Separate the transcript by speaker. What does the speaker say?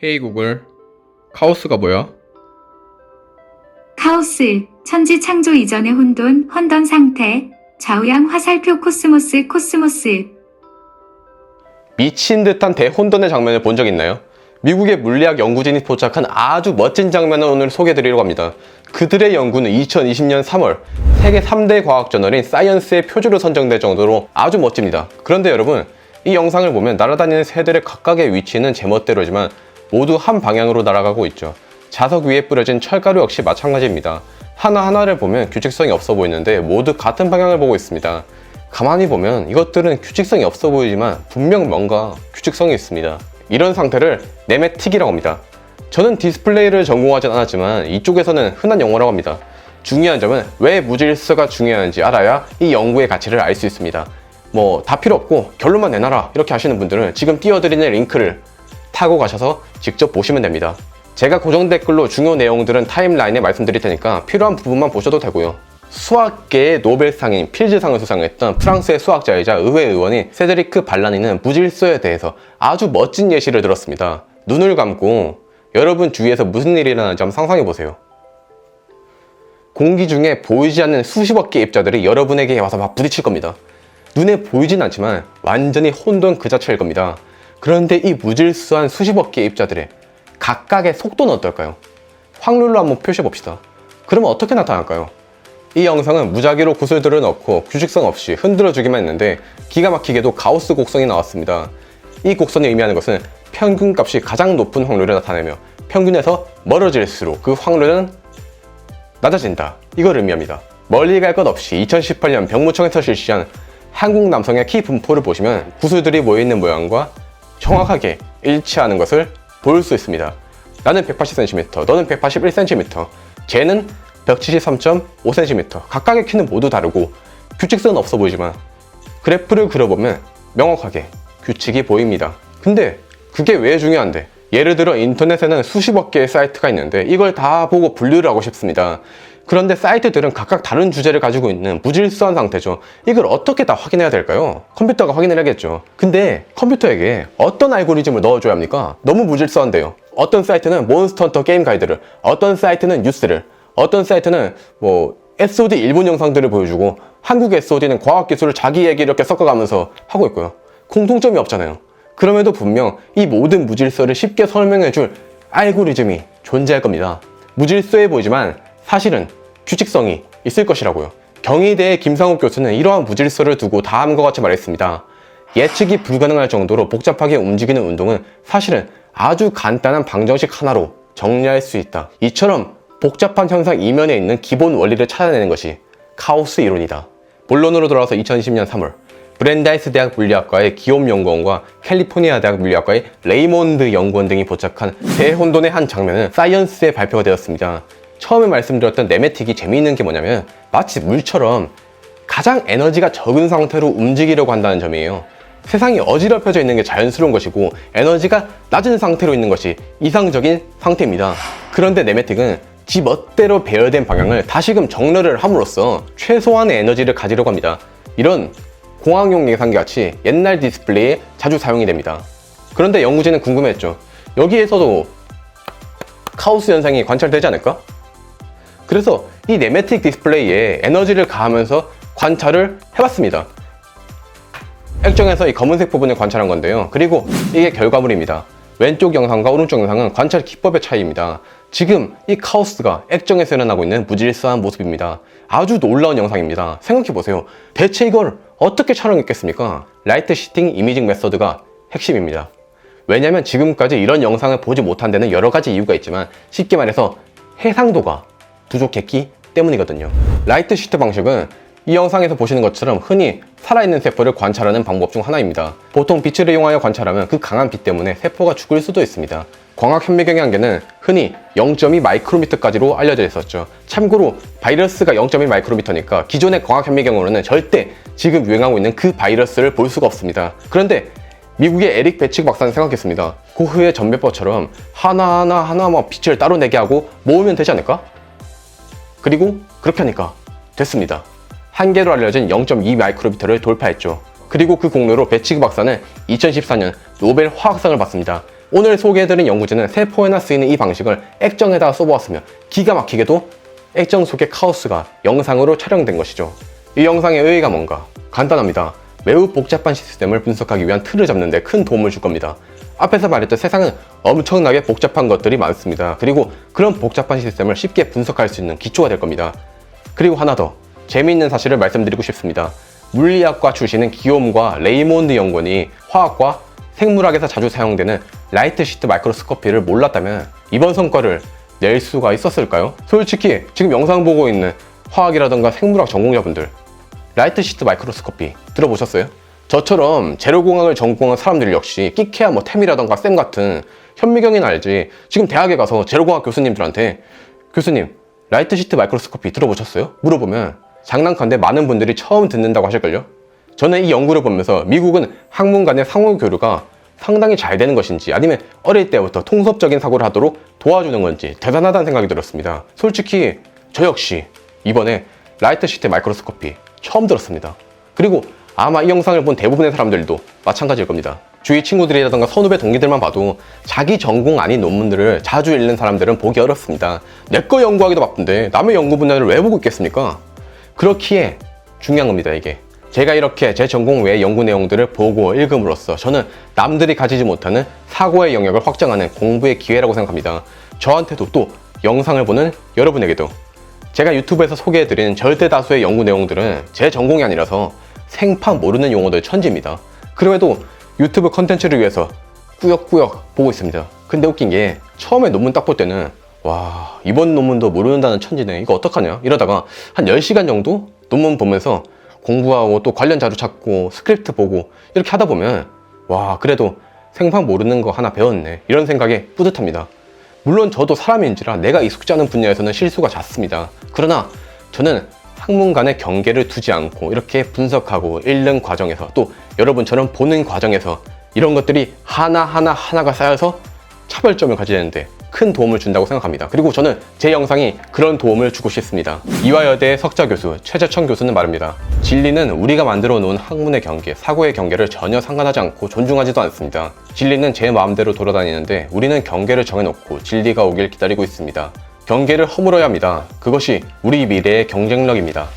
Speaker 1: 헤이 구글, 카오스가 뭐야?
Speaker 2: 카오스, 천지 창조 이전의 혼돈, 헌던 상태, 좌우양 화살표 코스모스, 코스모스.
Speaker 3: 미친 듯한 대혼돈의 장면을 본 적 있나요? 미국의 물리학 연구진이 도착한 아주 멋진 장면을 오늘 소개해드리려고 합니다. 그들의 연구는 2020년 3월 세계 3대 과학저널인 사이언스의 표주로 선정될 정도로 아주 멋집니다. 그런데 여러분, 이 영상을 보면 날아다니는 새들의 각각의 위치는 제멋대로지만 모두 한 방향으로 날아가고 있죠. 자석 위에 뿌려진 철가루 역시 마찬가지입니다. 하나하나를 보면 규칙성이 없어 보이는데 모두 같은 방향을 보고 있습니다. 가만히 보면 이것들은 규칙성이 없어 보이지만 분명 뭔가 규칙성이 있습니다. 이런 상태를 네메틱이라고 합니다. 저는 디스플레이를 전공하진 않았지만 이쪽에서는 흔한 용어라고 합니다. 중요한 점은 왜 무질서가 중요한지 알아야 이 연구의 가치를 알 수 있습니다. 다 필요 없고 결론만 내놔라 이렇게 하시는 분들은 지금 띄워드리는 링크를 타고 가셔서 직접 보시면 됩니다. 제가 고정 댓글로 중요 내용들은 타임라인에 말씀드릴 테니까 필요한 부분만 보셔도 되고요. 수학계의 노벨상인 필즈상을 수상했던 프랑스의 수학자이자 의회 의원인 세드리크 발라니는 무질서에 대해서 아주 멋진 예시를 들었습니다. 눈을 감고 여러분 주위에서 무슨 일이 일어나는지 한번 상상해 보세요. 공기 중에 보이지 않는 수십억 개의 입자들이 여러분에게 와서 막 부딪힐 겁니다. 눈에 보이진 않지만 완전히 혼돈 그 자체일 겁니다. 그런데 이 무질서한 수십억 개의 입자들의 각각의 속도는 어떨까요? 확률로 한번 표시해 봅시다. 그러면 어떻게 나타날까요? 이 영상은 무작위로 구슬들을 넣고 규칙성 없이 흔들어 주기만 했는데 기가 막히게도 가우스 곡선이 나왔습니다. 이 곡선이 의미하는 것은 평균값이 가장 높은 확률을 나타내며 평균에서 멀어질수록 그 확률은 낮아진다. 이걸 의미합니다. 멀리 갈 것 없이 2018년 병무청에서 실시한 한국 남성의 키 분포를 보시면 구슬들이 모여있는 모양과 정확하게 일치하는 것을 볼 수 있습니다. 나는 180cm, 너는 181cm, 쟤는 173.5cm. 각각의 키는 모두 다르고 규칙성은 없어 보이지만 그래프를 그려보면 명확하게 규칙이 보입니다. 근데 그게 왜 중요한데? 예를 들어 인터넷에는 수십억 개의 사이트가 있는데 이걸 다 보고 분류를 하고 싶습니다. 그런데 사이트들은 각각 다른 주제를 가지고 있는 무질서한 상태죠. 이걸 어떻게 다 확인해야 될까요? 컴퓨터가 확인을 해야겠죠. 근데 컴퓨터에게 어떤 알고리즘을 넣어줘야 합니까? 너무 무질서한데요. 어떤 사이트는 몬스터 헌터 게임 가이드를, 어떤 사이트는 뉴스를, 어떤 사이트는 SOD 일본 영상들을 보여주고 한국 SOD는 과학기술을 자기 얘기 이렇게 섞어가면서 하고 있고요. 공통점이 없잖아요. 그럼에도 분명 이 모든 무질서를 쉽게 설명해줄 알고리즘이 존재할 겁니다. 무질서해 보이지만 사실은 규칙성이 있을 것이라고요. 경희대의 김상욱 교수는 이러한 무질서를 두고 다음과 같이 말했습니다. 예측이 불가능할 정도로 복잡하게 움직이는 운동은 사실은 아주 간단한 방정식 하나로 정리할 수 있다. 이처럼 복잡한 현상 이면에 있는 기본 원리를 찾아내는 것이 카오스 이론이다. 본론으로 돌아와서 2020년 3월 브랜다이스 대학 물리학과의 기욤 연구원과 캘리포니아 대학 물리학과의 레이몬드 연구원 등이 포착한 대혼돈의 한 장면은 사이언스에 발표가 되었습니다. 처음에 말씀드렸던 네메틱이 재미있는 게 뭐냐면 마치 물처럼 가장 에너지가 적은 상태로 움직이려고 한다는 점이에요. 세상이 어지럽혀져 있는 게 자연스러운 것이고 에너지가 낮은 상태로 있는 것이 이상적인 상태입니다. 그런데 네메틱은 지 멋대로 배열된 방향을 다시금 정렬을 함으로써 최소한의 에너지를 가지려고 합니다. 이런 공학용 계산기 같이 옛날 디스플레이에 자주 사용이 됩니다. 그런데 연구진은 궁금했죠. 여기에서도 카오스 현상이 관찰되지 않을까? 그래서 이 네메틱 디스플레이에 에너지를 가하면서 관찰을 해봤습니다. 액정에서 이 검은색 부분을 관찰한 건데요. 그리고 이게 결과물입니다. 왼쪽 영상과 오른쪽 영상은 관찰 기법의 차이입니다. 지금 이 카오스가 액정에서 일어나고 있는 무질서한 모습입니다. 아주 놀라운 영상입니다. 생각해보세요. 대체 이걸 어떻게 촬영했겠습니까? 라이트 시팅 이미징 메서드가 핵심입니다. 왜냐면 지금까지 이런 영상을 보지 못한 데는 여러 가지 이유가 있지만 쉽게 말해서 해상도가 부족했기 때문이거든요. 라이트 시트 방식은 이 영상에서 보시는 것처럼 흔히 살아있는 세포를 관찰하는 방법 중 하나입니다. 보통 빛을 이용하여 관찰하면 그 강한 빛 때문에 세포가 죽을 수도 있습니다. 광학 현미경의 한계는 흔히 0.2 마이크로미터까지로 알려져 있었죠. 참고로 바이러스가 0.1 마이크로미터니까 기존의 광학 현미경으로는 절대 지금 유행하고 있는 그 바이러스를 볼 수가 없습니다. 그런데 미국의 에릭 베치그 박사는 생각했습니다. 고흐의 전매법처럼 하나하나 빛을 따로 내게 하고 모으면 되지 않을까? 그리고 그렇게 하니까 됐습니다. 한계로 알려진 0.2 마이크로미터를 돌파했죠. 그리고 그 공로로 베치그 박사는 2014년 노벨 화학상을 받습니다. 오늘 소개해드린 연구진은 세포에나 쓰이는 이 방식을 액정에다 써보았으며 기가 막히게도 액정 속의 카오스가 영상으로 촬영된 것이죠. 이 영상의 의의가 뭔가? 간단합니다. 매우 복잡한 시스템을 분석하기 위한 틀을 잡는 데 큰 도움을 줄 겁니다. 앞에서 말했던 세상은 엄청나게 복잡한 것들이 많습니다. 그리고 그런 복잡한 시스템을 쉽게 분석할 수 있는 기초가 될 겁니다. 그리고 하나 더 재미있는 사실을 말씀드리고 싶습니다. 물리학과 출신인 기욤과 레이몬드 연구원이 화학과 생물학에서 자주 사용되는 라이트 시트 마이크로스코피를 몰랐다면 이번 성과를 낼 수가 있었을까요? 솔직히 지금 영상 보고 있는 화학이라던가 생물학 전공자분들 라이트 시트 마이크로스코피 들어보셨어요? 저처럼 재료공학을 전공한 사람들 역시 끼케야 템이라던가 쌤 같은 현미경이나 알지 지금 대학에 가서 재료공학 교수님들한테 교수님 라이트 시트 마이크로스코피 들어보셨어요? 물어보면 장난컨대 많은 분들이 처음 듣는다고 하실걸요? 저는 이 연구를 보면서 미국은 학문 간의 상호 교류가 상당히 잘 되는 것인지 아니면 어릴 때부터 통섭적인 사고를 하도록 도와주는 건지 대단하다는 생각이 들었습니다. 솔직히 저 역시 이번에 라이트 시트 마이크로스코피 처음 들었습니다. 그리고 아마 이 영상을 본 대부분의 사람들도 마찬가지일 겁니다. 주위 친구들이라던가 선후배 동기들만 봐도 자기 전공 아닌 논문들을 자주 읽는 사람들은 보기 어렵습니다. 내 거 연구하기도 바쁜데 남의 연구 분야를 왜 보고 있겠습니까? 그렇기에 중요한 겁니다, 이게. 제가 이렇게 제 전공 외의 연구 내용들을 보고 읽음으로써 저는 남들이 가지지 못하는 사고의 영역을 확장하는 공부의 기회라고 생각합니다. 저한테도 또 영상을 보는 여러분에게도 제가 유튜브에서 소개해드린 절대 다수의 연구 내용들은 제 전공이 아니라서 생판 모르는 용어들 천지입니다. 그럼에도 유튜브 컨텐츠를 위해서 꾸역꾸역 보고 있습니다. 근데 웃긴 게 처음에 논문 딱 볼 때는 와 이번 논문도 모르는다는 천지네 이거 어떡하냐 이러다가 한 10시간 정도 논문 보면서 공부하고 또 관련 자료 찾고 스크립트 보고 이렇게 하다 보면 와 그래도 생판 모르는 거 하나 배웠네 이런 생각에 뿌듯합니다. 물론 저도 사람인지라 내가 익숙지 않은 분야에서는 실수가 잦습니다. 그러나 저는 학문 간의 경계를 두지 않고 이렇게 분석하고 읽는 과정에서 또 여러분처럼 보는 과정에서 이런 것들이 하나가 쌓여서 차별점을 가지는데 큰 도움을 준다고 생각합니다. 그리고 저는 제 영상이 그런 도움을 주고 싶습니다. 이화여대 석좌교수 최재천 교수는 말합니다. 진리는 우리가 만들어 놓은 학문의 경계, 사고의 경계를 전혀 상관하지 않고 존중하지도 않습니다. 진리는 제 마음대로 돌아다니는데 우리는 경계를 정해놓고 진리가 오길 기다리고 있습니다. 경계를 허물어야 합니다. 그것이 우리 미래의 경쟁력입니다.